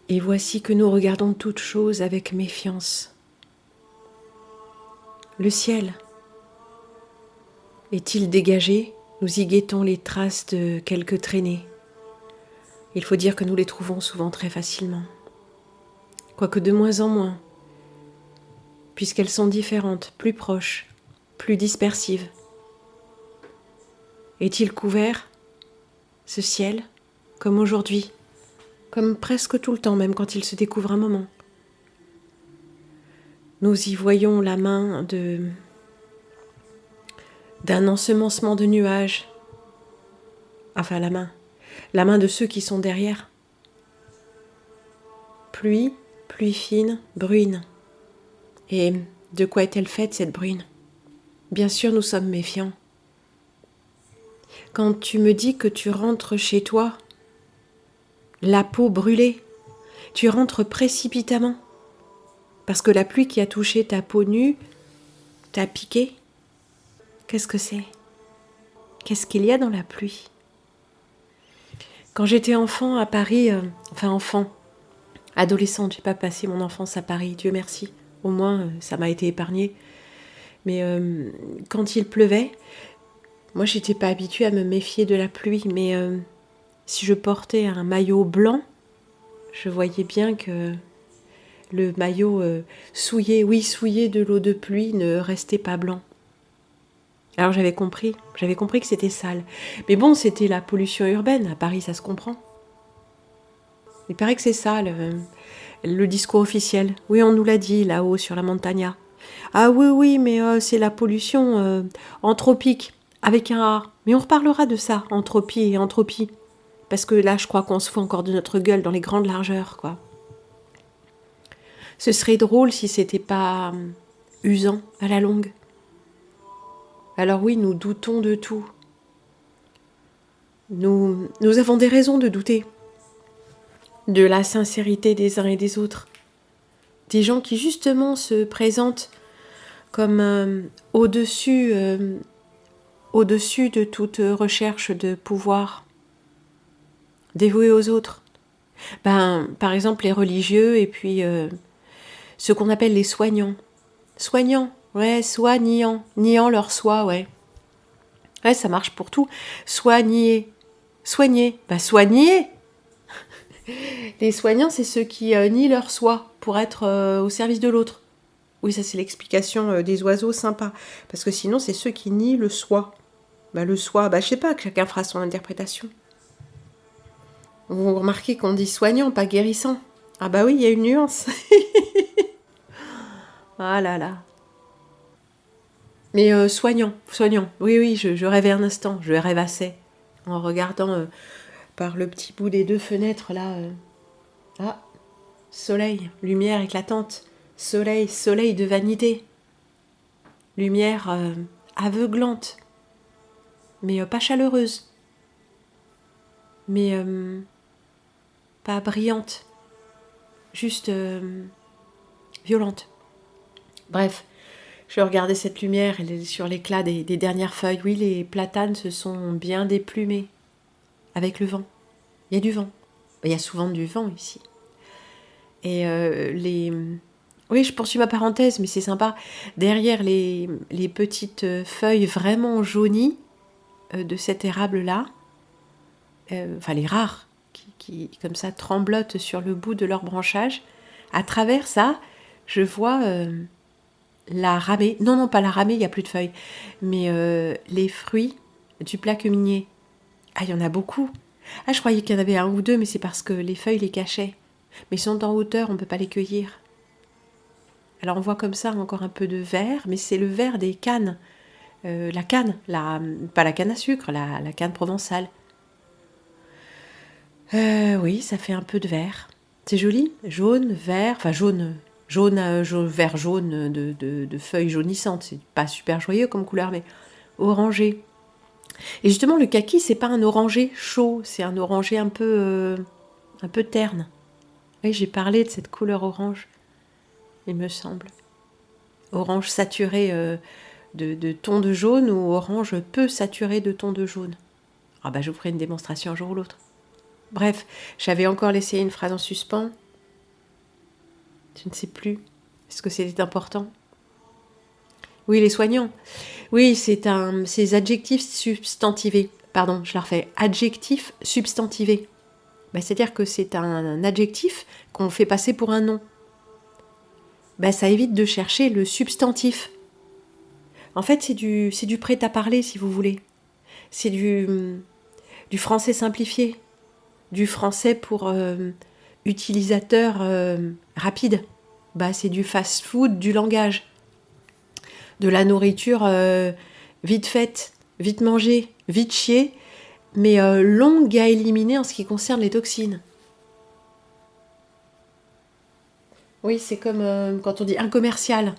Et voici que nous regardons toutes choses avec méfiance. Le ciel est-il dégagé? Nous y guettons les traces de quelques traînées. Il faut dire que nous les trouvons souvent très facilement. Quoique de moins en moins, puisqu'elles sont différentes, plus proches, plus dispersives. Est-il couvert, ce ciel, comme aujourd'hui, comme presque tout le temps, même quand il se découvre un moment? Nous y voyons la main d'un ensemencement de nuages, enfin la main de ceux qui sont derrière. Pluie fine, bruine. Et de quoi est-elle faite, cette bruine? Bien sûr, nous sommes méfiants. Quand tu me dis que tu rentres chez toi, la peau brûlée, tu rentres précipitamment, parce que la pluie qui a touché ta peau nue t'a piqué. Qu'est-ce que c'est? Qu'est-ce qu'il y a dans la pluie? Quand j'étais enfant à Paris, adolescente, j'ai pas passé mon enfance à Paris, Dieu merci. Au moins, ça m'a été épargné. Mais quand il pleuvait, moi, j'étais pas habituée à me méfier de la pluie. Mais si je portais un maillot blanc, je voyais bien que le maillot souillé de l'eau de pluie ne restait pas blanc. Alors j'avais compris que c'était sale. Mais bon, c'était la pollution urbaine. À Paris, ça se comprend. Il paraît que c'est ça, le discours officiel. Oui, on nous l'a dit, là-haut, sur la Montagna. Ah oui, mais c'est la pollution anthropique, avec un A. Mais on reparlera de ça, entropie et entropie. Parce que là, je crois qu'on se fout encore de notre gueule dans les grandes largeurs, quoi. Ce serait drôle si c'était pas usant à la longue. Alors oui, nous doutons de tout. Nous avons des raisons de douter de la sincérité des uns et des autres. Des gens qui justement se présentent comme au-dessus de toute recherche de pouvoir, dévoués aux autres. Par exemple, les religieux et puis ce qu'on appelle les soignants. Soignants, ouais, niant leur soi, ouais. Ouais, ça marche pour tout. Soigner. Soigner. Les soignants, c'est ceux qui nient leur soi pour être au service de l'autre. Oui, ça c'est l'explication des oiseaux sympa. Parce que sinon, c'est ceux qui nient le soi. Le soi, je sais pas, que chacun fera son interprétation. Vous remarquez qu'on dit soignant, pas guérissant. Ah bah oui, il y a une nuance. Ah là là. Mais soignant. Oui, je rêvais un instant, je rêvassais. En regardant par le petit bout des deux fenêtres là. Ah, soleil, lumière éclatante. Soleil de vanité. Lumière aveuglante. Mais pas chaleureuse. Mais pas brillante. Juste violente. Bref, je regardais cette lumière sur l'éclat des dernières feuilles. Oui, les platanes se sont bien déplumés avec le vent. Il y a du vent. Il y a souvent du vent ici. Et oui, je poursuis ma parenthèse, mais c'est sympa. Derrière les petites feuilles vraiment jaunies de cet érable-là, les rares, qui comme ça tremblotent sur le bout de leur branchage, à travers ça, je vois la ramée. Non, pas la ramée, il n'y a plus de feuilles. Mais les fruits du plaque minier. Ah, il y en a beaucoup. Ah, je croyais qu'il y en avait un ou deux, mais c'est parce que les feuilles les cachaient. Mais ils sont en hauteur, on ne peut pas les cueillir. Alors on voit comme ça encore un peu de vert, mais c'est le vert des cannes. La canne, pas la canne à sucre, la canne provençale. Oui, ça fait un peu de vert. C'est joli, jaune, vert, jaune, vert jaune de feuilles jaunissantes. C'est pas super joyeux comme couleur, mais orangé. Et justement, le kaki, c'est pas un orangé chaud, c'est un orangé un peu terne. Oui, j'ai parlé de cette couleur orange, il me semble. Orange saturé de ton de jaune ou orange peu saturé de ton de jaune. Je vous ferai une démonstration un jour ou l'autre. Bref, j'avais encore laissé une phrase en suspens. Je ne sais plus. Est-ce que c'était important? Oui, les soignants. Oui, c'est adjectifs substantivés. Pardon, je la refais. Adjectif substantivé. C'est-à-dire que c'est un adjectif qu'on fait passer pour un nom. Ça évite de chercher le substantif. En fait, c'est du prêt-à-parler, si vous voulez. C'est du français simplifié. Du français pour utilisateur rapide. C'est du fast-food du langage. De la nourriture vite faite, vite mangée, vite chiée, mais longue à éliminer en ce qui concerne les toxines. Oui, c'est comme quand on dit un commercial.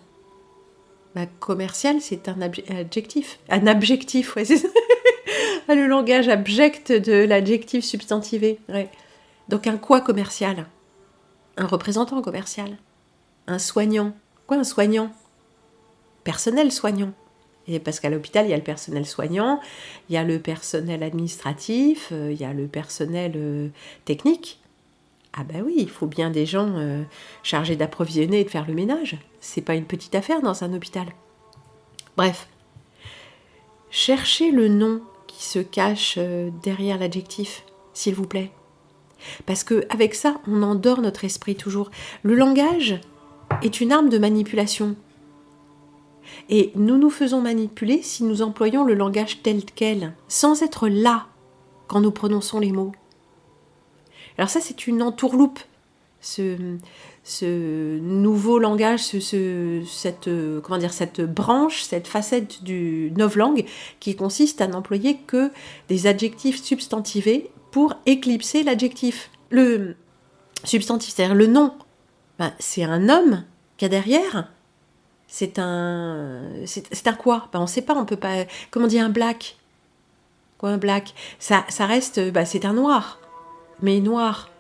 Commercial, c'est un adjectif. Un abjectif, ouais, c'est ça. Le langage abject de l'adjectif substantivé. Ouais. Donc un quoi commercial? Un représentant commercial. Un soignant. Quoi un soignant? Personnel soignant. Et parce qu'à l'hôpital, il y a le personnel soignant, il y a le personnel administratif, il y a le personnel technique. Ah oui, il faut bien des gens chargés d'approvisionner et de faire le ménage. C'est pas une petite affaire dans un hôpital. Bref, cherchez le nom qui se cache derrière l'adjectif, s'il vous plaît. Parce qu'avec ça, on endort notre esprit toujours. Le langage est une arme de manipulation. Et nous nous faisons manipuler si nous employons le langage tel quel, sans être là quand nous prononçons les mots. Alors ça, c'est une entourloupe, ce nouveau langage, cette branche, cette facette du novlangue qui consiste à n'employer que des adjectifs substantivés pour éclipser l'adjectif. Le substantif, c'est-à-dire le nom, c'est un homme qu'il y a derrière. C'est un quoi? On ne sait pas, on peut pas... Comment on dit un black? Quoi un black? Ça reste... c'est un noir. Mais noir.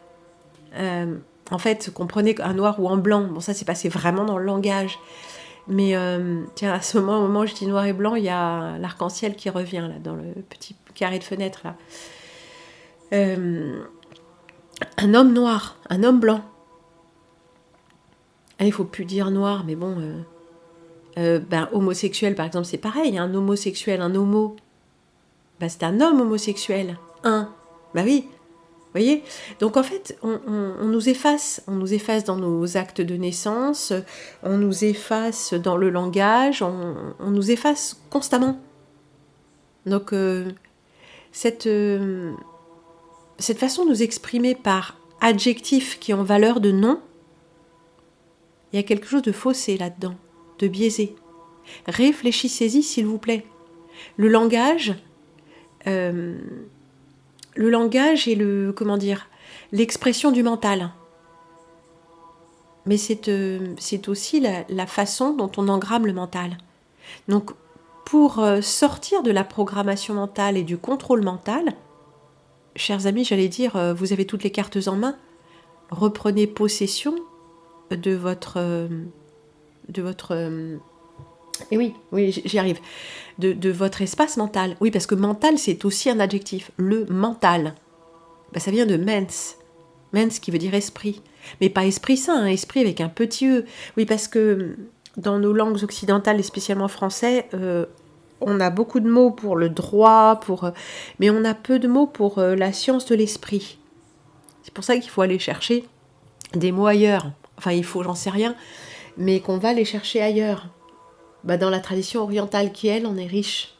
En fait, comprenez un noir ou un blanc. Bon, ça, c'est passé vraiment dans le langage. Mais tiens, à ce moment où je dis noir et blanc, il y a l'arc-en-ciel qui revient, là, dans le petit carré de fenêtre, là. Un homme noir, un homme blanc. Il ne faut plus dire noir, mais bon... homosexuel, par exemple, c'est pareil. Un homosexuel, un homo, c'est un homme homosexuel. Oui, vous voyez. Donc en fait, on nous efface. On nous efface dans nos actes de naissance, on nous efface dans le langage, on nous efface constamment. Donc cette façon de nous exprimer par adjectifs qui ont valeur de nom, il y a quelque chose de faussé là-dedans, de biaisé. Réfléchissez-y, s'il vous plaît. Le langage est l'expression du mental. Mais c'est aussi la façon dont on engramme le mental. Donc, pour sortir de la programmation mentale et du contrôle mental, chers amis, j'allais dire, vous avez toutes les cartes en main, reprenez possession de votre et oui, j'y arrive. De votre espace mental. Oui, parce que mental, c'est aussi un adjectif. Le mental. Ça vient de mens. Mens qui veut dire esprit. Mais pas esprit saint, esprit avec un petit E. Oui, parce que dans nos langues occidentales, et spécialement français, on a beaucoup de mots pour le droit, mais on a peu de mots pour la science de l'esprit. C'est pour ça qu'il faut aller chercher des mots ailleurs. Enfin, il faut, j'en sais rien, mais qu'on va les chercher ailleurs. Dans la tradition orientale qui, elle, en est riche.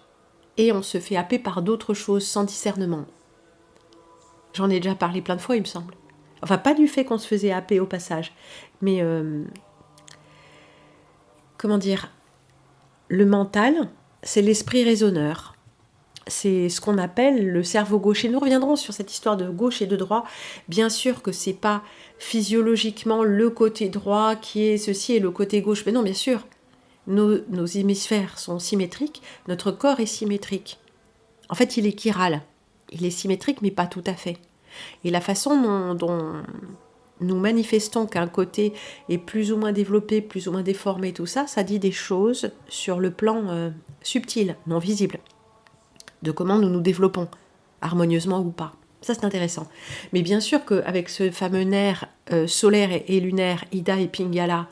Et on se fait happer par d'autres choses sans discernement. J'en ai déjà parlé plein de fois, il me semble. Enfin, pas du fait qu'on se faisait happer au passage. Mais, comment dire, le mental, c'est l'esprit raisonneur. C'est ce qu'on appelle le cerveau gauche. Et nous reviendrons sur cette histoire de gauche et de droit. Bien sûr que c'est pas physiologiquement le côté droit qui est ceci et le côté gauche. Mais non, bien sûr. Nos hémisphères sont symétriques, notre corps est symétrique. En fait, il est chiral. Il est symétrique, mais pas tout à fait. Et la façon dont nous manifestons qu'un côté est plus ou moins développé, plus ou moins déformé, tout ça, ça dit des choses sur le plan subtil, non visible, de comment nous nous développons, harmonieusement ou pas. Ça, c'est intéressant. Mais bien sûr qu'avec ce fameux nerf solaires et lunaires, Ida et Pingala,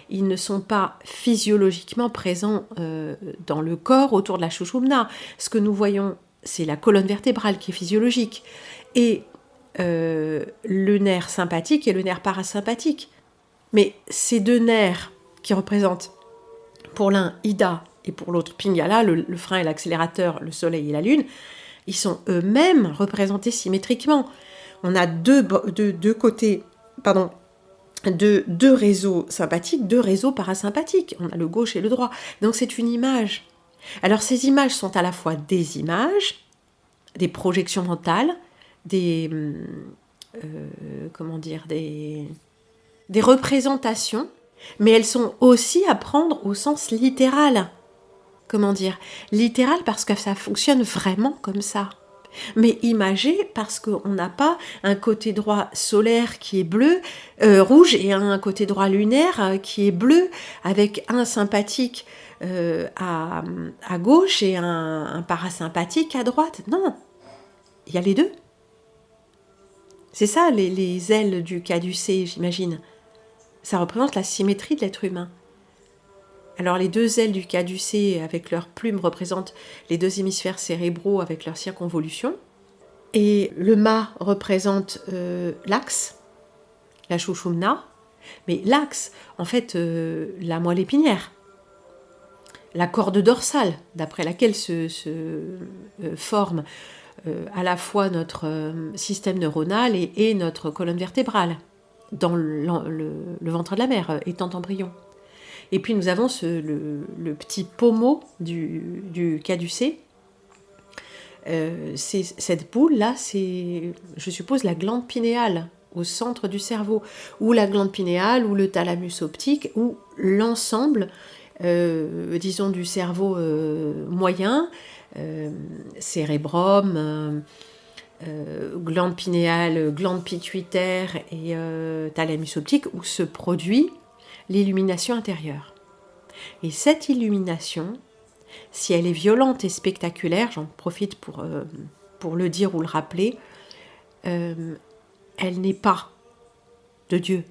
ils ne sont pas physiologiquement présents dans le corps autour de la Sushumna. Ce que nous voyons, c'est la colonne vertébrale qui est physiologique. Et le nerf sympathique et le nerf parasympathique. Mais ces deux nerfs qui représentent pour l'un Ida et pour l'autre Pingala, le frein et l'accélérateur, le soleil et la lune, ils sont eux-mêmes représentés symétriquement. On a deux côtés, deux réseaux sympathiques, deux réseaux parasympathiques. On a le gauche et le droit. Donc c'est une image. Alors ces images sont à la fois des images, des projections mentales, des représentations, mais elles sont aussi à prendre au sens littéral. Littéral parce que ça fonctionne vraiment comme ça. Mais imagé parce qu'on n'a pas un côté droit solaire qui est bleu, rouge, et un côté droit lunaire qui est bleu, avec un sympathique à gauche et un parasympathique à droite. Non, il y a les deux. C'est ça les ailes du caducée, j'imagine. Ça représente la symétrie de l'être humain. Alors les deux ailes du caducée avec leurs plumes représentent les deux hémisphères cérébraux avec leur circonvolution. Et le mât représente l'axe, la Sushumna. Mais l'axe, en fait, la moelle épinière. La corde dorsale, d'après laquelle se forme à la fois notre système neuronal et notre colonne vertébrale, dans le ventre de la mère, étant embryon. Et puis nous avons le petit pommeau du caducée. Cette boule-là, c'est, je suppose, la glande pinéale au centre du cerveau, ou la glande pinéale, ou le thalamus optique, ou l'ensemble, disons, du cerveau moyen, cérébrum, glande pinéale, glande pituitaire et thalamus optique, où se produit l'illumination intérieure. Et cette illumination, si elle est violente et spectaculaire, j'en profite pour le dire ou le rappeler, elle n'est pas de Dieu,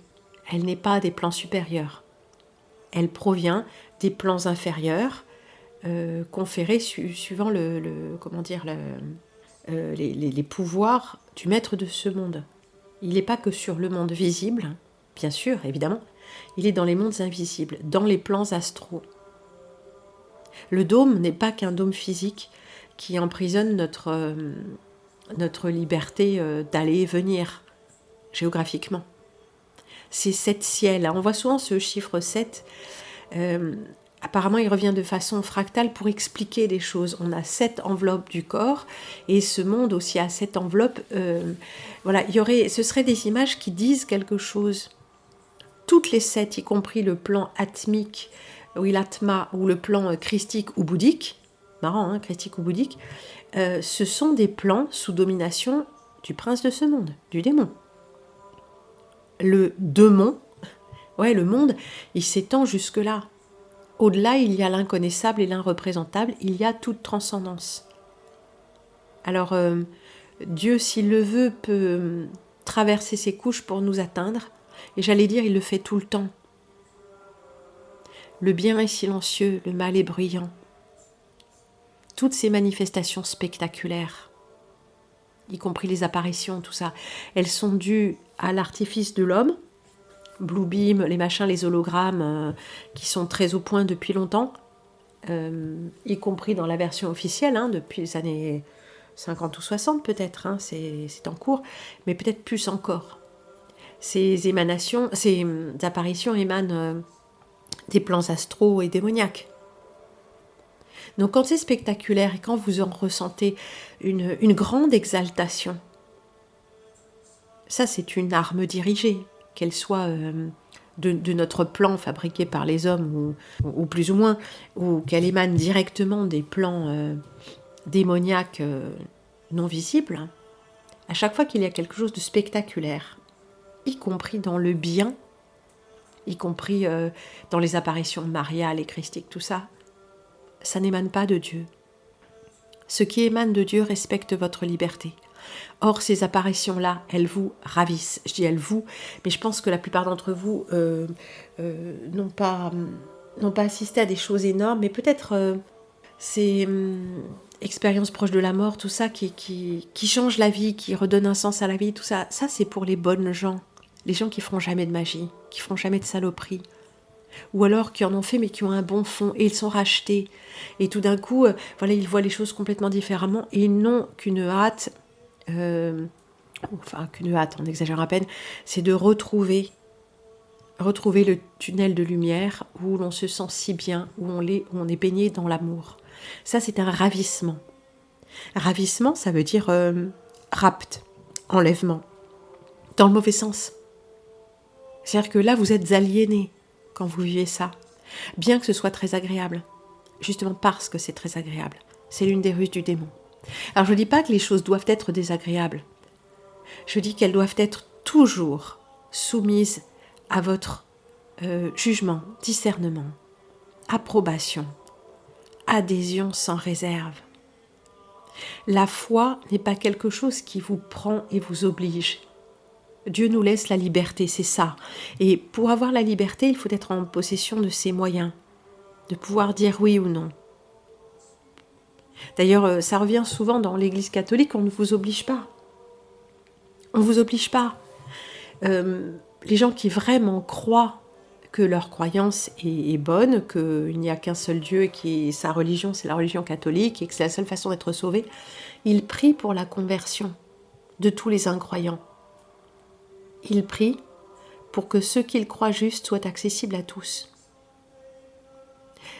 elle n'est pas des plans supérieurs. Elle provient des plans inférieurs conférés suivant les pouvoirs du maître de ce monde. Il n'est pas que sur le monde visible, bien sûr, évidemment, il est dans les mondes invisibles, dans les plans astraux. Le dôme n'est pas qu'un dôme physique qui emprisonne notre liberté d'aller et venir géographiquement. C'est 7 ciels. On voit souvent ce chiffre 7. Apparemment, il revient de façon fractale pour expliquer des choses. On a 7 enveloppes du corps et ce monde aussi a 7 enveloppes. Ce seraient des images qui disent quelque chose. Toutes les 7, y compris le plan atmique, ou l'atma, ou le plan christique ou bouddhique, marrant, hein, christique ou bouddhique, ce sont des plans sous domination du prince de ce monde, du démon. Le démon, le monde, il s'étend jusque-là. Au-delà, il y a l'inconnaissable et l'irreprésentable, il y a toute transcendance. Alors, Dieu, s'il le veut, peut traverser ces couches pour nous atteindre, et j'allais dire, il le fait tout le temps. Le bien est silencieux, le mal est bruyant. Toutes ces manifestations spectaculaires, y compris les apparitions, tout ça, elles sont dues à l'artifice de l'homme, Blue Beam, les machins, les hologrammes, qui sont très au point depuis longtemps, y compris dans la version officielle, depuis les années 50 ou 60 peut-être, c'est en cours, mais peut-être plus encore. Ces apparitions émanent des plans astraux et démoniaques. Donc quand c'est spectaculaire et quand vous en ressentez une grande exaltation, ça c'est une arme dirigée, qu'elle soit de notre plan fabriqué par les hommes ou plus ou moins, ou qu'elle émane directement des plans démoniaques non visibles. À chaque fois qu'il y a quelque chose de spectaculaire, y compris dans le bien, y compris dans les apparitions mariales et christiques, tout ça, ça n'émane pas de Dieu. Ce qui émane de Dieu respecte votre liberté. Or, ces apparitions-là, elles vous ravissent. Je dis elles vous, mais je pense que la plupart d'entre vous n'ont pas assisté à des choses énormes, mais peut-être ces expériences proches de la mort, tout ça qui change la vie, qui redonne un sens à la vie, tout ça, c'est pour les bonnes gens. Les gens qui feront jamais de magie, qui feront jamais de saloperie. Ou alors qui en ont fait mais qui ont un bon fond et ils sont rachetés. Et tout d'un coup, voilà, ils voient les choses complètement différemment et ils n'ont qu'une hâte, on exagère à peine, c'est de retrouver le tunnel de lumière où l'on se sent si bien, où on est baigné dans l'amour. Ça, c'est un ravissement. Ravissement, ça veut dire rapt, enlèvement, dans le mauvais sens. C'est-à-dire que là, vous êtes aliénés quand vous vivez ça, bien que ce soit très agréable, justement parce que c'est très agréable. C'est l'une des ruses du démon. Alors je ne dis pas que les choses doivent être désagréables, je dis qu'elles doivent être toujours soumises à votre jugement, discernement, approbation, adhésion sans réserve. La foi n'est pas quelque chose qui vous prend et vous oblige. Dieu nous laisse la liberté, c'est ça. Et pour avoir la liberté, il faut être en possession de ses moyens, de pouvoir dire oui ou non. D'ailleurs, ça revient souvent dans l'Église catholique, on ne vous oblige pas. On ne vous oblige pas. Les gens qui vraiment croient que leur croyance est bonne, qu'il n'y a qu'un seul Dieu et que sa religion, c'est la religion catholique et que c'est la seule façon d'être sauvé, ils prient pour la conversion de tous les incroyants. Ils prient pour que ceux qu'ils croient justes soient accessibles à tous.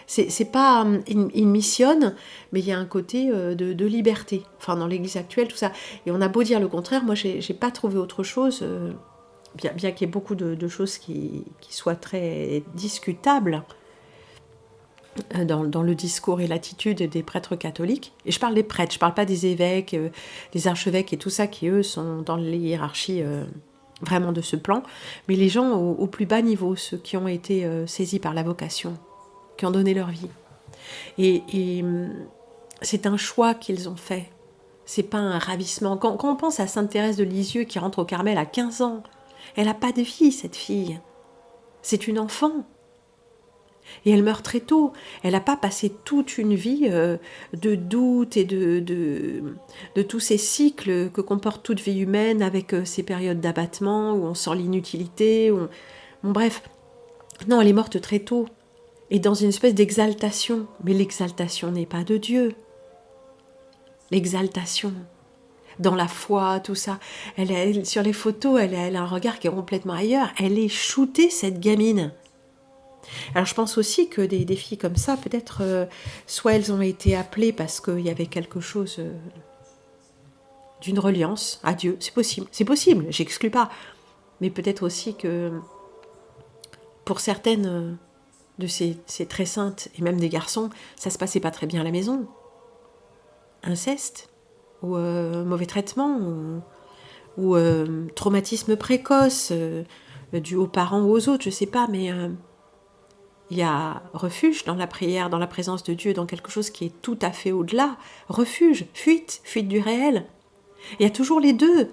C'est pas, ils missionnent, mais il y a un côté de liberté. Enfin, dans l'Église actuelle, tout ça. Et on a beau dire le contraire, moi, j'ai pas trouvé autre chose, bien qu'il y ait beaucoup de choses qui soient très discutables dans le discours et l'attitude des prêtres catholiques. Et je parle des prêtres, je parle pas des évêques, des archevêques et tout ça, qui eux sont dans les hiérarchies vraiment de ce plan, mais les gens au plus bas niveau, ceux qui ont été saisis par la vocation, qui ont donné leur vie. Et c'est un choix qu'ils ont fait. C'est pas un ravissement. Quand on pense à Sainte Thérèse de Lisieux qui rentre au Carmel à 15 ans, elle n'a pas de vie, cette fille. C'est une enfant. Et elle meurt très tôt. Elle n'a pas passé toute une vie de doute et de tous ces cycles que comporte toute vie humaine avec ces périodes d'abattement où on sent l'inutilité. Bon, bref, non, elle est morte très tôt. Et dans une espèce d'exaltation. Mais l'exaltation n'est pas de Dieu. L'exaltation, dans la foi, tout ça. Elle, sur les photos, elle a un regard qui est complètement ailleurs. Elle est shootée, cette gamine. Alors je pense aussi que des filles comme ça, peut-être, soit elles ont été appelées parce qu'il y avait quelque chose d'une reliance à Dieu. C'est possible, j'exclus pas. Mais peut-être aussi que pour certaines de ces très saintes, et même des garçons, ça se passait pas très bien à la maison. Inceste, ou mauvais traitement, ou traumatisme précoce, dû aux parents ou aux autres, je sais pas, mais il y a refuge dans la prière, dans la présence de Dieu, dans quelque chose qui est tout à fait au-delà. Refuge, fuite du réel. Il y a toujours les deux.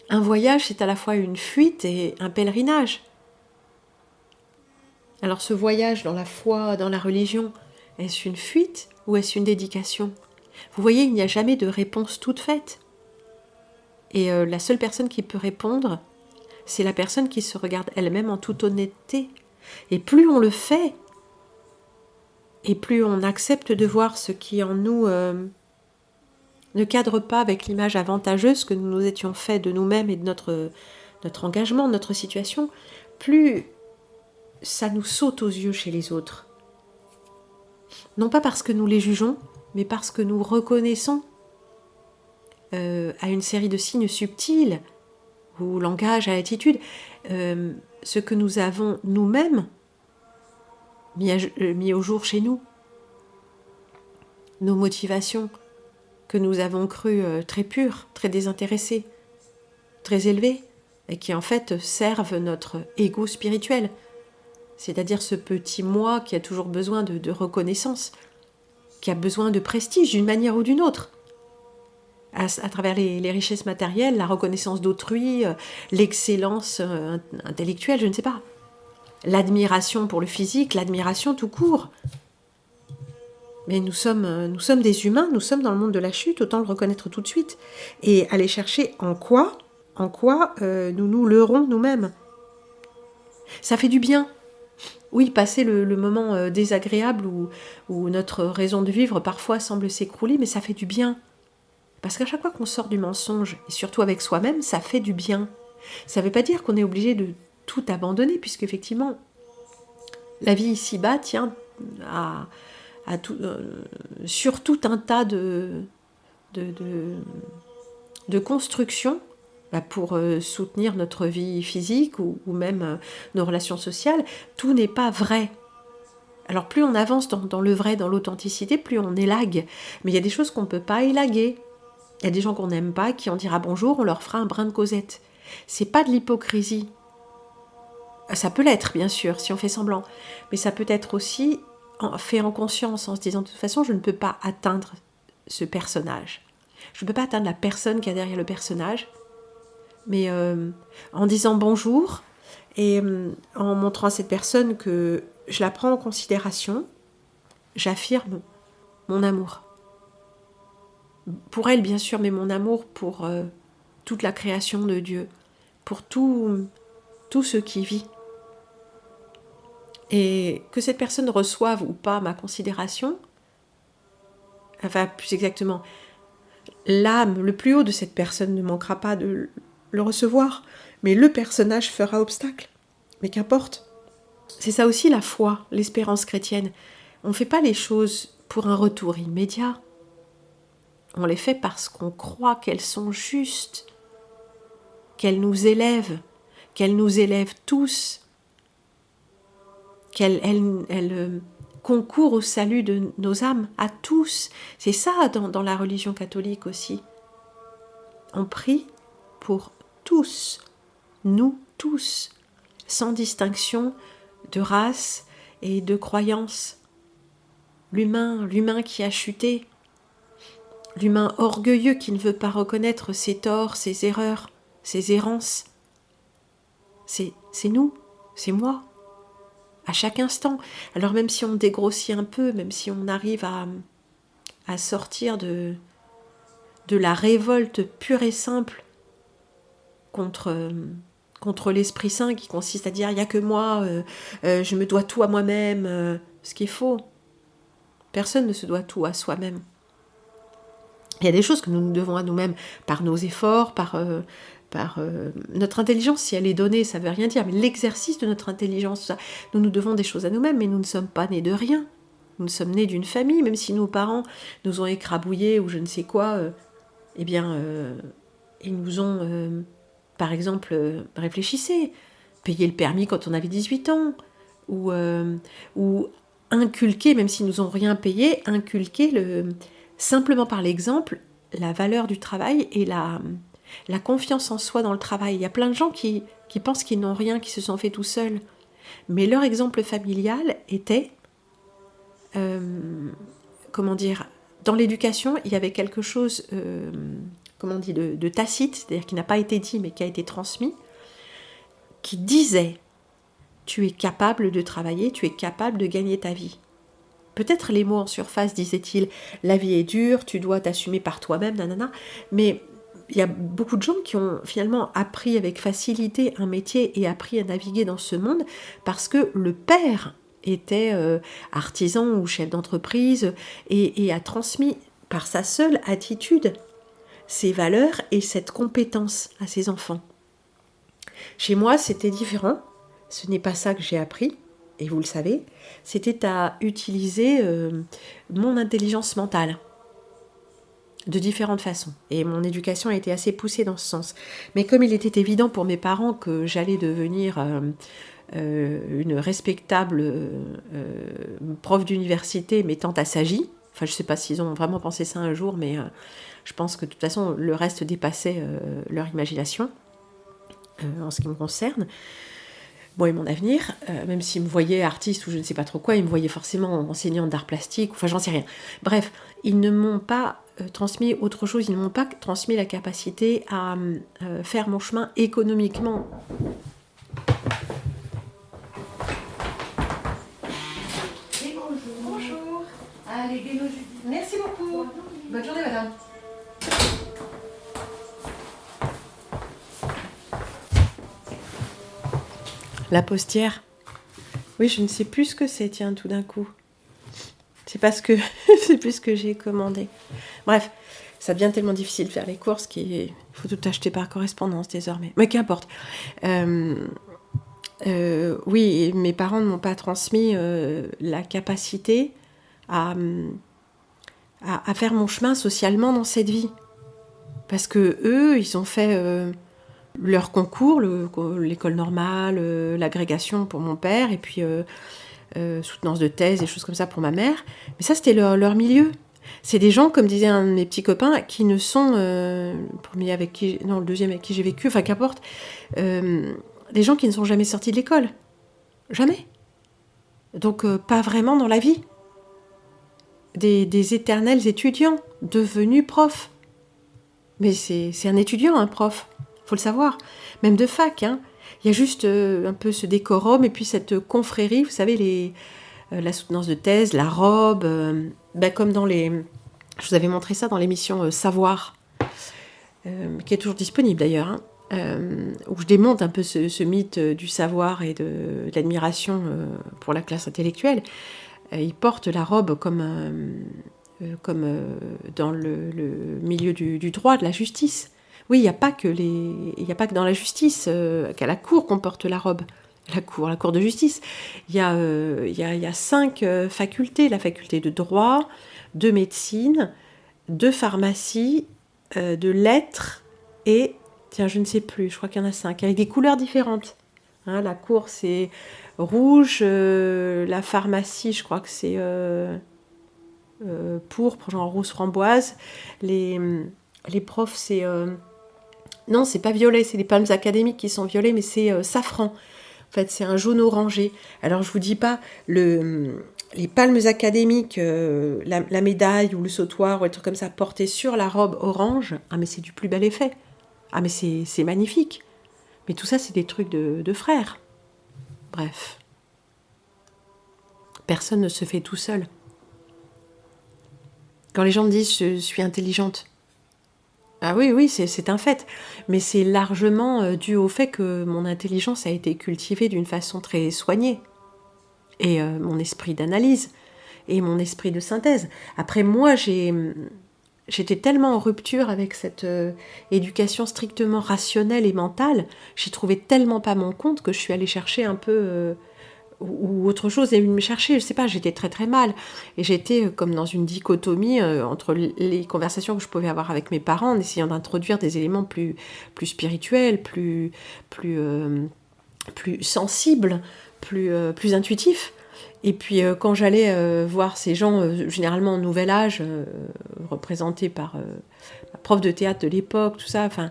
Un voyage, c'est à la fois une fuite et un pèlerinage. Alors ce voyage dans la foi, dans la religion, est-ce une fuite ou est-ce une dédication ? Vous voyez, il n'y a jamais de réponse toute faite. Et la seule personne qui peut répondre, c'est la personne qui se regarde elle-même en toute honnêteté. Et plus on le fait, et plus on accepte de voir ce qui en nous ne cadre pas avec l'image avantageuse que nous nous étions fait de nous-mêmes et de notre engagement, de notre situation, plus ça nous saute aux yeux chez les autres. Non pas parce que nous les jugeons, mais parce que nous reconnaissons à une série de signes subtils, au langage, à l'attitude, ce que nous avons nous-mêmes mis au jour chez nous. Nos motivations que nous avons crues très pures, très désintéressées, très élevées, et qui en fait servent notre ego spirituel, c'est-à-dire ce petit moi qui a toujours besoin de reconnaissance, qui a besoin de prestige d'une manière ou d'une autre. à travers les richesses matérielles, la reconnaissance d'autrui, l'excellence intellectuelle, je ne sais pas. L'admiration pour le physique, l'admiration tout court. Mais nous sommes des humains, nous sommes dans le monde de la chute, autant le reconnaître tout de suite. Et aller chercher en quoi nous nous leurrons nous-mêmes. Ça fait du bien. Oui, passer le moment désagréable où notre raison de vivre parfois semble s'écrouler, mais ça fait du bien. Parce qu'à chaque fois qu'on sort du mensonge, et surtout avec soi-même, ça fait du bien. Ça ne veut pas dire qu'on est obligé de tout abandonner, puisqu'effectivement, la vie ici-bas tient sur tout un tas de constructions pour soutenir notre vie physique ou même nos relations sociales. Tout n'est pas vrai. Alors plus on avance dans le vrai, dans l'authenticité, plus on élague. Mais il y a des choses qu'on ne peut pas élaguer. Il y a des gens qu'on n'aime pas, qui on dira bonjour, on leur fera un brin de causette. C'est pas de l'hypocrisie. Ça peut l'être, bien sûr, si on fait semblant. Mais ça peut être aussi fait en conscience, en se disant de toute façon, je ne peux pas atteindre ce personnage. Je ne peux pas atteindre la personne qui est derrière le personnage. Mais en disant bonjour et en montrant à cette personne que je la prends en considération, j'affirme mon amour. Pour elle, bien sûr, mais mon amour pour toute la création de Dieu, pour tout ce qui vit. Et que cette personne reçoive ou pas ma considération, enfin, plus exactement, l'âme, le plus haut de cette personne ne manquera pas de le recevoir, mais le personnage fera obstacle. Mais qu'importe. C'est ça aussi la foi, l'espérance chrétienne. On ne fait pas les choses pour un retour immédiat. On les fait parce qu'on croit qu'elles sont justes, qu'elles nous élèvent tous, qu'elles concourent au salut de nos âmes, à tous. C'est ça dans la religion catholique aussi. On prie pour tous, nous tous, sans distinction de race et de croyance. L'humain qui a chuté, l'humain orgueilleux qui ne veut pas reconnaître ses torts, ses erreurs, ses errances. C'est nous, c'est moi, à chaque instant. Alors même si on dégrossit un peu, même si on arrive à sortir de la révolte pure et simple contre l'Esprit Saint qui consiste à dire « il n'y a que moi, je me dois tout à moi-même », ce qui est faux. Personne ne se doit tout à soi-même. Il y a des choses que nous nous devons à nous-mêmes par nos efforts, par notre intelligence, si elle est donnée, ça ne veut rien dire, mais l'exercice de notre intelligence, ça, nous devons des choses à nous-mêmes, mais nous ne sommes pas nés de rien. Nous sommes nés d'une famille, même si nos parents nous ont écrabouillés ou je ne sais quoi, ils nous ont, par exemple, réfléchissez, payé le permis quand on avait 18 ans, ou inculquer, même s'ils nous ont rien payé, inculquer simplement par l'exemple, la valeur du travail et la confiance en soi dans le travail. Il y a plein de gens qui pensent qu'ils n'ont rien, qui se sont fait tout seuls. Mais leur exemple familial était, dans l'éducation, il y avait quelque chose, de tacite, c'est-à-dire qui n'a pas été dit, mais qui a été transmis, qui disait « tu es capable de travailler, tu es capable de gagner ta vie ». Peut-être les mots en surface, disait-il, la vie est dure, tu dois t'assumer par toi-même, nanana. Mais il y a beaucoup de gens qui ont finalement appris avec facilité un métier et appris à naviguer dans ce monde parce que le père était artisan ou chef d'entreprise et a transmis par sa seule attitude ses valeurs et cette compétence à ses enfants. Chez moi, c'était différent. Ce n'est pas ça que j'ai appris. Et vous le savez, c'était à utiliser mon intelligence mentale de différentes façons. Et mon éducation a été assez poussée dans ce sens. Mais comme il était évident pour mes parents que j'allais devenir une respectable prof d'université, mais tant assagie, enfin je ne sais pas s'ils ont vraiment pensé ça un jour, mais je pense que de toute façon le reste dépassait leur imagination en ce qui me concerne. Moi et mon avenir, même s'ils me voyaient artiste ou je ne sais pas trop quoi, ils me voyaient forcément enseignante d'art plastique, enfin j'en sais rien. Bref, ils ne m'ont pas transmis autre chose, ils ne m'ont pas transmis la capacité à faire mon chemin économiquement. Et bonjour. Allez, Guéno Judith. Merci beaucoup. Bonne journée, madame. La postière. Oui, je ne sais plus ce que c'est, tiens, tout d'un coup. C'est parce que c'est plus ce que j'ai commandé. Bref, ça devient tellement difficile de faire les courses qu'il faut tout acheter par correspondance désormais. Mais qu'importe. Oui, mes parents ne m'ont pas transmis la capacité à faire mon chemin socialement dans cette vie. Parce que eux, ils ont fait leur concours, l'école normale, l'agrégation pour mon père, et puis soutenance de thèse, des choses comme ça pour ma mère. Mais ça, c'était leur milieu. C'est des gens, comme disait un de mes petits copains, qui ne sont, le deuxième avec qui j'ai vécu, enfin qu'importe, des gens qui ne sont jamais sortis de l'école. Jamais. Donc pas vraiment dans la vie. Des éternels étudiants, devenus profs. Mais c'est un étudiant, un prof, faut le savoir. Même de fac, hein. Il y a juste un peu ce décorum et puis cette confrérie, vous savez, la soutenance de thèse, la robe, comme dans les... Je vous avais montré ça dans l'émission Savoir, qui est toujours disponible d'ailleurs, hein, où je démonte un peu ce mythe du savoir et de l'admiration pour la classe intellectuelle. Ils portent la robe comme dans le milieu du droit, de la justice. Oui, il n'y a pas que dans la justice, qu'à la cour qu'on porte la robe. La cour de justice. Il y a 5 facultés. La faculté de droit, de médecine, de pharmacie, de lettres et... Tiens, je ne sais plus, je crois qu'il y en a 5, avec des couleurs différentes. Hein, la cour, c'est rouge. La pharmacie, je crois que c'est pourpre, genre rose framboise. Les profs, c'est... non, c'est pas violet, c'est les palmes académiques qui sont violets, mais c'est safran. En fait, c'est un jaune orangé. Alors, je vous dis pas, les palmes académiques, la médaille ou le sautoir ou des trucs comme ça, portés sur la robe orange, ah mais c'est du plus bel effet. Ah mais c'est magnifique. Mais tout ça, c'est des trucs de frères. Bref. Personne ne se fait tout seul. Quand les gens me disent « je suis intelligente », ah oui, c'est un fait. Mais c'est largement dû au fait que mon intelligence a été cultivée d'une façon très soignée. Et mon esprit d'analyse, et mon esprit de synthèse. Après, moi, j'étais tellement en rupture avec cette éducation strictement rationnelle et mentale, j'y trouvais tellement pas mon compte que je suis allée chercher un peu... ou autre chose est venu me chercher, je sais pas, j'étais très très mal. Et j'étais comme dans une dichotomie entre les conversations que je pouvais avoir avec mes parents, en essayant d'introduire des éléments plus spirituels, plus sensibles, plus intuitifs. Et puis quand j'allais voir ces gens, généralement au nouvel âge, représentés par la prof de théâtre de l'époque, tout ça, enfin...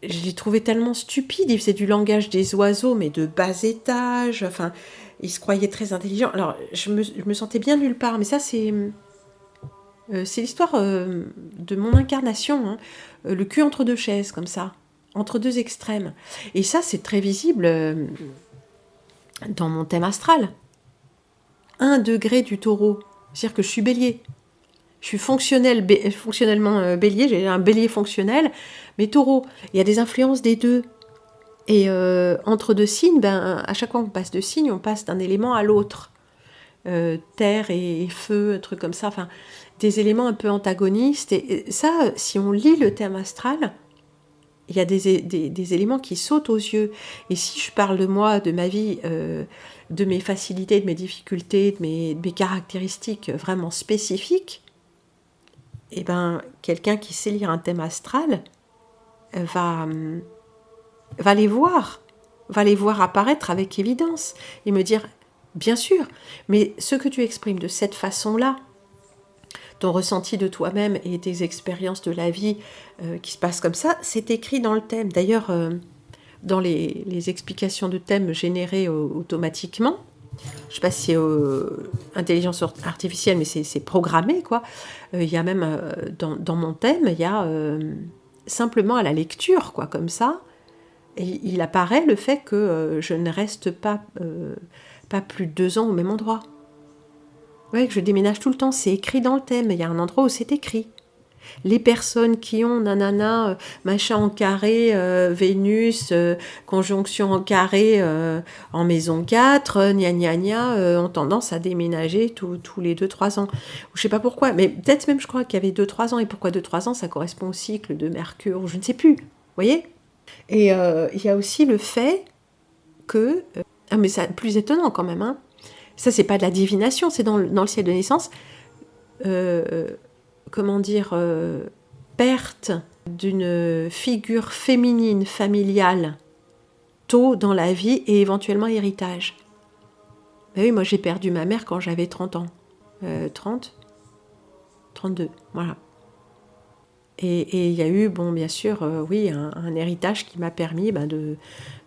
Je les trouvais tellement stupides, ils faisaient du langage des oiseaux, mais de bas étage, enfin, ils se croyaient très intelligents. Alors, je me sentais bien nulle part, mais ça, c'est l'histoire de mon incarnation, hein. Le cul entre deux chaises, comme ça, entre deux extrêmes. Et ça, c'est très visible dans mon thème astral. 1 degré du taureau, c'est-à-dire que je suis bélier. Je suis fonctionnellement bélier, j'ai un bélier fonctionnel, mais taureau, il y a des influences des deux. Et entre deux signes, à chaque fois qu'on passe de signe, on passe d'un élément à l'autre. Terre et feu, un truc comme ça, enfin, des éléments un peu antagonistes. Et ça, si on lit le thème astral, il y a des éléments qui sautent aux yeux. Et si je parle de moi, de ma vie, de mes facilités, de mes difficultés, de mes caractéristiques vraiment spécifiques, eh ben, quelqu'un qui sait lire un thème astral va les voir apparaître avec évidence et me dire, bien sûr, mais ce que tu exprimes de cette façon-là, ton ressenti de toi-même et tes expériences de la vie qui se passent comme ça, c'est écrit dans le thème. D'ailleurs, dans les explications de thème générées automatiquement, je sais pas si c'est intelligence artificielle, mais c'est programmé, quoi. Il y a même, dans mon thème, il y a simplement à la lecture, quoi, comme ça, et il apparaît le fait que je ne reste pas plus de 2 ans au même endroit. Ouais, que je déménage tout le temps, c'est écrit dans le thème, il y a un endroit où c'est écrit. Les personnes qui ont nanana, machin en carré, Vénus, conjonction en carré en maison 4, gna gna gna, ont tendance à déménager tous les 2-3 ans. Je sais pas pourquoi, mais peut-être même je crois qu'il y avait 2-3 ans, et pourquoi 2-3 ans, ça correspond au cycle de Mercure, ou je ne sais plus, vous voyez. Et il y a aussi le fait que, ah mais c'est plus étonnant quand même, hein. Ça c'est pas de la divination, c'est dans le ciel de naissance, comment dire, perte d'une figure féminine familiale tôt dans la vie et éventuellement héritage. Ben oui, moi j'ai perdu ma mère quand j'avais 30 ans. 30 32, voilà. Et il y a eu, bon, bien sûr, oui, un héritage qui m'a permis de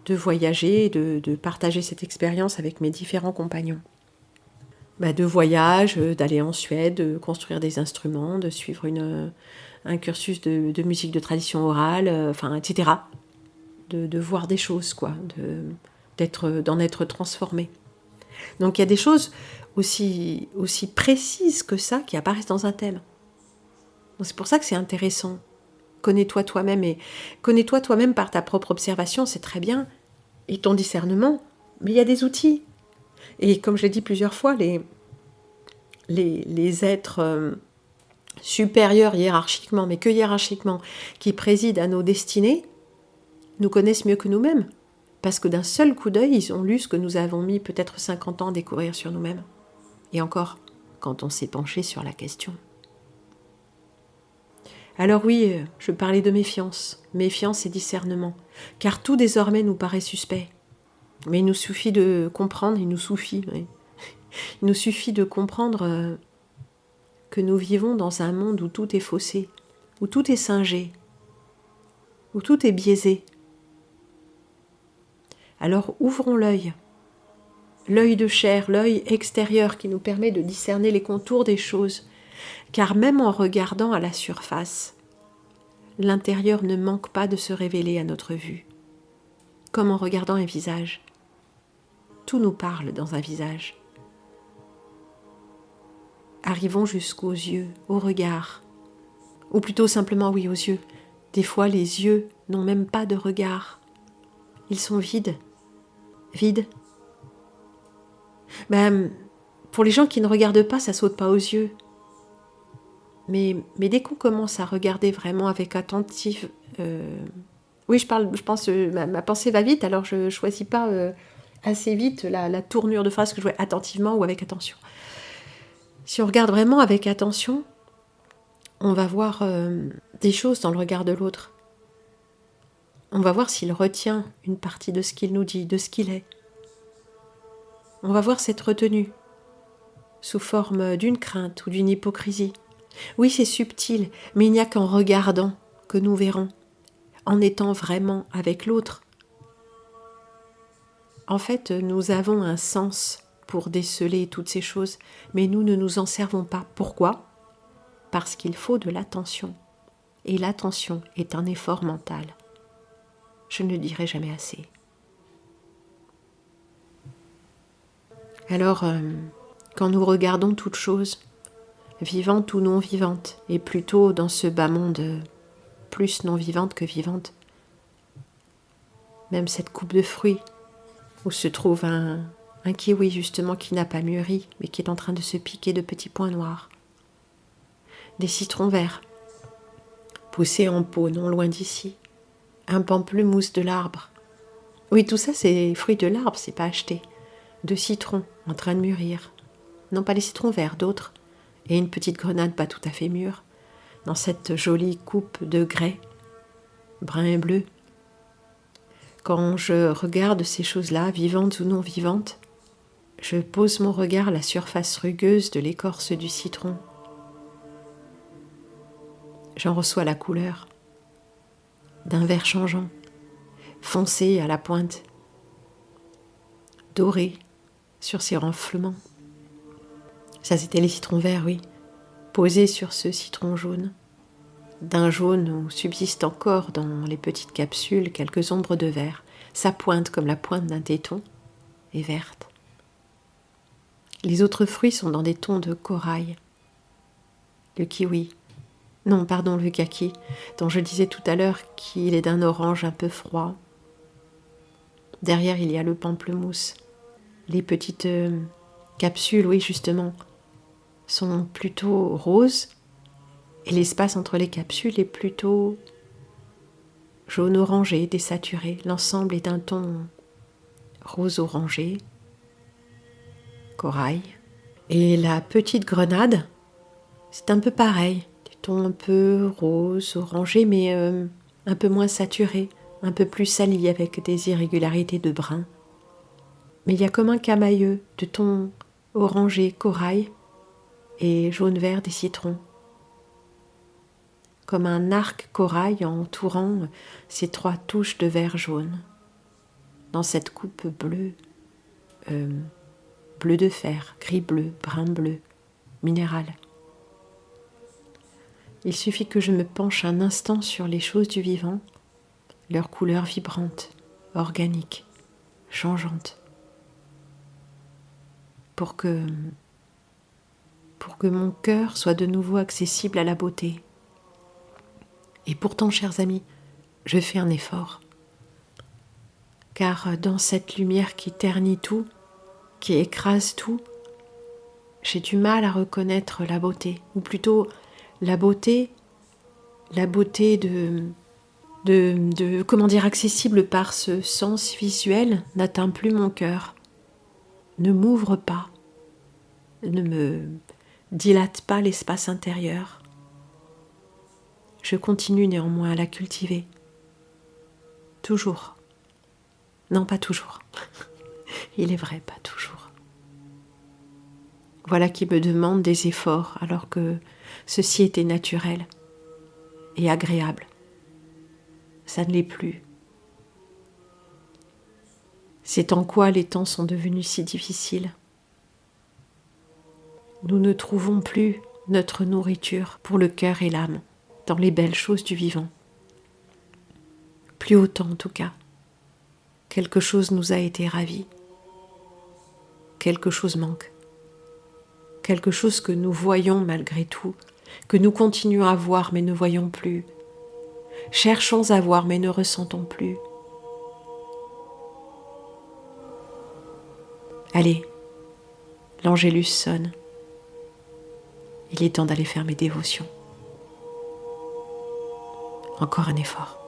voyager, de partager cette expérience avec mes différents compagnons. De voyage, d'aller en Suède, de construire des instruments, de suivre un cursus de musique de tradition orale, etc. De voir des choses, quoi, d'en être transformé. Donc il y a des choses aussi précises que ça qui apparaissent dans un thème. Donc, c'est pour ça que c'est intéressant. Connais-toi toi-même, et connais-toi toi-même par ta propre observation, c'est très bien, et ton discernement, mais il y a des outils. Et comme je l'ai dit plusieurs fois, les êtres supérieurs hiérarchiquement, mais que hiérarchiquement, qui président à nos destinées, nous connaissent mieux que nous-mêmes. Parce que d'un seul coup d'œil, ils ont lu ce que nous avons mis peut-être 50 ans à découvrir sur nous-mêmes. Et encore, quand on s'est penché sur la question. Alors oui, je parlais de méfiance et discernement, car tout désormais nous paraît suspect. Mais il nous suffit de comprendre, il nous suffit de comprendre que nous vivons dans un monde où tout est faussé, où tout est singé, où tout est biaisé. Alors ouvrons l'œil de chair, l'œil extérieur qui nous permet de discerner les contours des choses, car même en regardant à la surface, l'intérieur ne manque pas de se révéler à notre vue, comme en regardant un visage. Tout nous parle dans un visage. Arrivons jusqu'aux yeux, au regard, ou plutôt simplement oui aux yeux. Des fois les yeux n'ont même pas de regard, ils sont vides. Pour les gens qui ne regardent pas, ça saute pas aux yeux. Mais dès qu'on commence à regarder vraiment avec attentif, oui, je pense, ma pensée va vite, alors je choisis pas assez vite la tournure de phrase que je vois attentivement ou avec attention. Si on regarde vraiment avec attention, on va voir des choses dans le regard de l'autre. On va voir s'il retient une partie de ce qu'il nous dit, de ce qu'il est. On va voir cette retenue sous forme d'une crainte ou d'une hypocrisie. Oui, c'est subtil, mais il n'y a qu'en regardant que nous verrons, en étant vraiment avec l'autre. En fait, nous avons un sens pour déceler toutes ces choses, mais nous ne nous en servons pas. Pourquoi ? Parce qu'il faut de l'attention. Et l'attention est un effort mental. Je ne le dirai jamais assez. Alors, quand nous regardons toutes choses, vivantes ou non vivantes, et plutôt dans ce bas monde plus non vivante que vivante, même cette coupe de fruits, où se trouve un kiwi justement qui n'a pas mûri, mais qui est en train de se piquer de petits points noirs, des citrons verts, poussés en pot non loin d'ici, un pamplemousse de l'arbre. Oui, tout ça c'est fruits de l'arbre, c'est pas acheté, de citrons en train de mûrir, non pas les citrons verts, d'autres, et une petite grenade pas tout à fait mûre, dans cette jolie coupe de grès, brun et bleu. Quand je regarde ces choses-là, vivantes ou non vivantes, je pose mon regard à la surface rugueuse de l'écorce du citron. J'en reçois la couleur d'un vert changeant, foncé à la pointe, doré sur ces renflements. Ça, c'était les citrons verts, oui, posés sur ce citron jaune. D'un jaune où subsistent encore dans les petites capsules quelques ombres de vert. Sa pointe, comme la pointe d'un téton, est verte. Les autres fruits sont dans des tons de corail. Le kiwi, non, pardon, le kaki, dont je disais tout à l'heure qu'il est d'un orange un peu froid. Derrière, il y a le pamplemousse. Les petites capsules, oui, justement, sont plutôt roses. Et l'espace entre les capsules est plutôt jaune-orangé, désaturé. L'ensemble est d'un ton rose-orangé, corail. Et la petite grenade, c'est un peu pareil. Des tons un peu rose-orangé, mais un peu moins saturé, un peu plus sali avec des irrégularités de brun. Mais il y a comme un camailleux de tons orangé, corail et jaune-vert des citrons. Comme un arc corail entourant ces 3 touches de vert jaune. Dans cette coupe bleue, bleu de fer, gris bleu, brun bleu, minéral. Il suffit que je me penche un instant sur les choses du vivant, leurs couleurs vibrantes, organiques, changeantes, pour que mon cœur soit de nouveau accessible à la beauté. Et pourtant, chers amis, je fais un effort. Car dans cette lumière qui ternit tout, qui écrase tout, j'ai du mal à reconnaître la beauté, ou plutôt la beauté de comment dire, accessible par ce sens visuel n'atteint plus mon cœur, ne m'ouvre pas, ne me dilate pas l'espace intérieur. Je continue néanmoins à la cultiver. Toujours. Non, pas toujours. Il est vrai, pas toujours. Voilà qui me demande des efforts alors que ceci était naturel et agréable. Ça ne l'est plus. C'est en quoi les temps sont devenus si difficiles. Nous ne trouvons plus notre nourriture pour le cœur et l'âme dans les belles choses du vivant. Plus autant en tout cas. Quelque chose nous a été ravi. Quelque chose manque. Quelque chose que nous voyons malgré tout, que nous continuons à voir mais ne voyons plus. Cherchons à voir mais ne ressentons plus. Allez, l'angélus sonne. Il est temps d'aller faire mes dévotions. Encore un effort.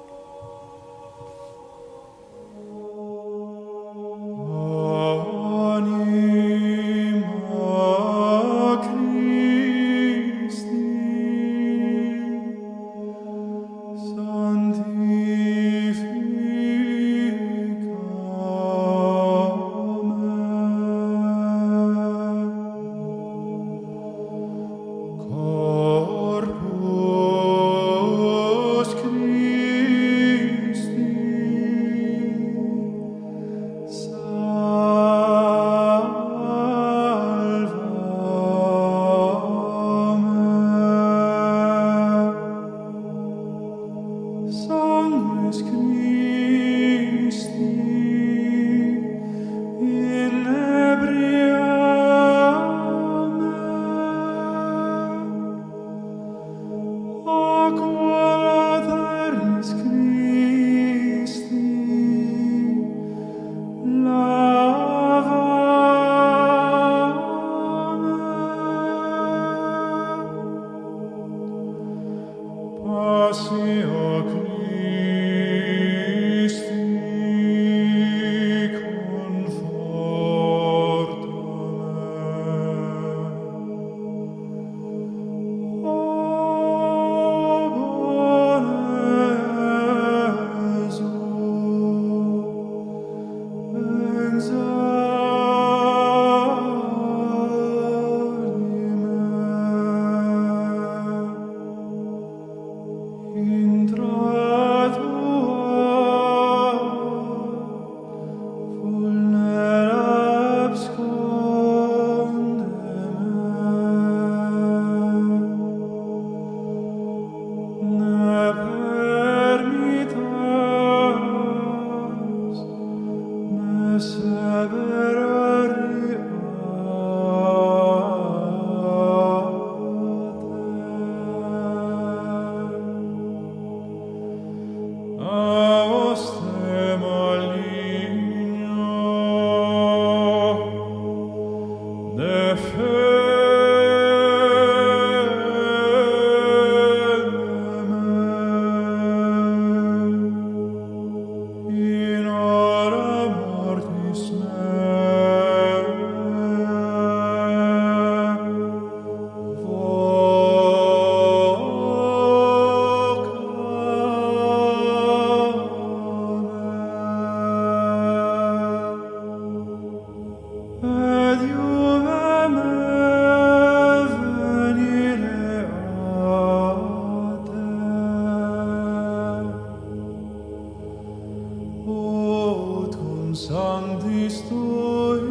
sanctis tuis,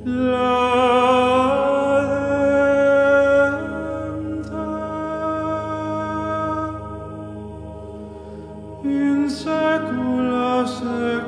laudenta in saecula saeculorum.